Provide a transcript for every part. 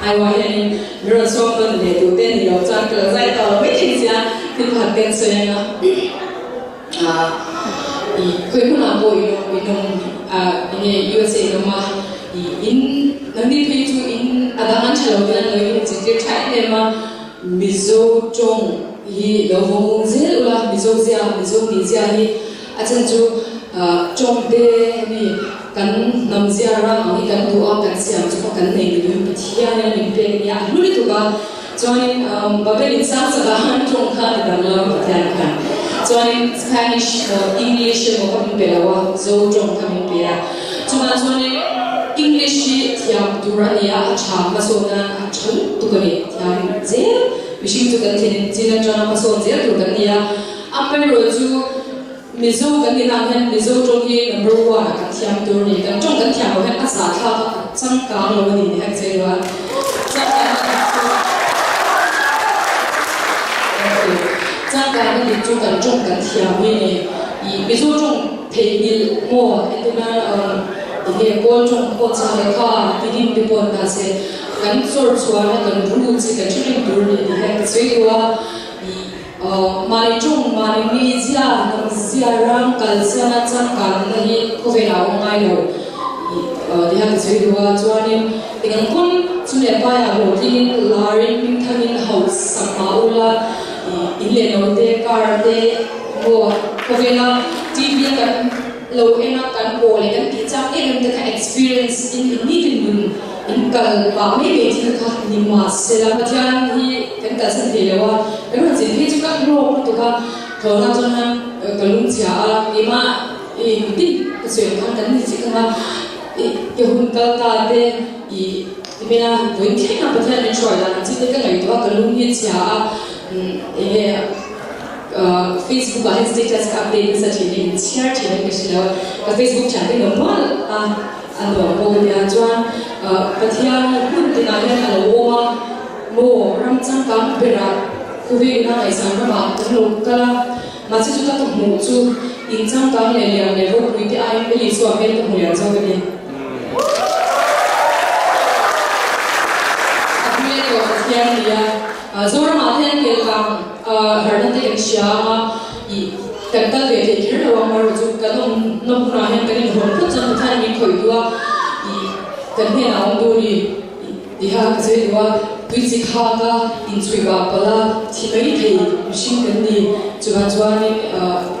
ai qua hiện rồi xong rồi để tụi tên thì học trang cờ dạy tờ mấy thằng gì á thì phải tên xoay nó khơi cũng làm bộ in USA nó mà in nâng đi thuê chú in adaman chalo cái này người chỉ cái trái này mà mizo trong hi lâu vong dễ là mizo Nizia hi achen chú trong đê ni kan nam zia ra ni kan tu a kan siam chu kan nei ni bi thia ne ni pe ni a lu ni tu ka join babel sa sa han trong kha ni dan la pa thia kan join Spanish English mo ka pe la wa zo trong ka mi pe a chuma join English thiam durani a cha ma so na chun tu ka ni thiam je wishing tu kan thin chin na ma so je tu kan ni a apel ro chu mizo kan ni nam hen mizo trong hi number 1 kan thiam tur ni kan trong kan thiam hen asa tha chang ka lo ni ha che wa chang ka ni chu kan trong kan thiam ni mizo trong pe ni mo etuna ide ko trong ko cha le kha pidin pe pon ta se kan sor chwa kan ru chi kan chhin tur ni ha che wa mari chung mari mi zia nam zia ram kal sia na chang kan na hi ko ve la ngai lo di ha zui wa chuanin dengan kun chune pa ya ho tin larin min thamin house samaula ile no te kar te mo ko ve la tv kan lo ena kan ko le kan ti chang em the experience in meeting mun in kal ba me be thi kha ni ma se la pathian hi kan ka san de lewa kan jin hi chu ka ro to ka thona chona kalung chia a ima ti ka se kan ni chi ka ke hun ka ka de mena doin ke na pathian ni choi la chi te ka ngai to kalung hi chia a Facebook hay status ka update sa chini share chini kasi lawa ka Facebook channel normal ano ko ya chuan pathian kun tinayan aloma mo ram chang kam pera kuvi na ai sang ma ko kala ma chi chu ta to mu chu in chang kam le le ne ro kui ti ai pe li so pe to mu ya chaw ni apne ko pathian dia zora ma then ke kam hardan te kan shama I kan ta ve te thir lawa mar chu kan nom na hen kan ni hon phu chan than ni khoi tua kan he na ong du ni di ha ka se tua tui chi kha ka in chui ba pala thi mai thei machine kan ni chuan chuan ni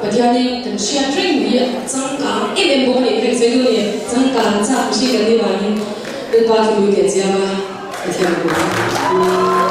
pathiani kan share train ni chang ka em bo ni kan se du ni chang ka cha machine kan ni ba ni pe pa ki lu ke chia ma pathian ko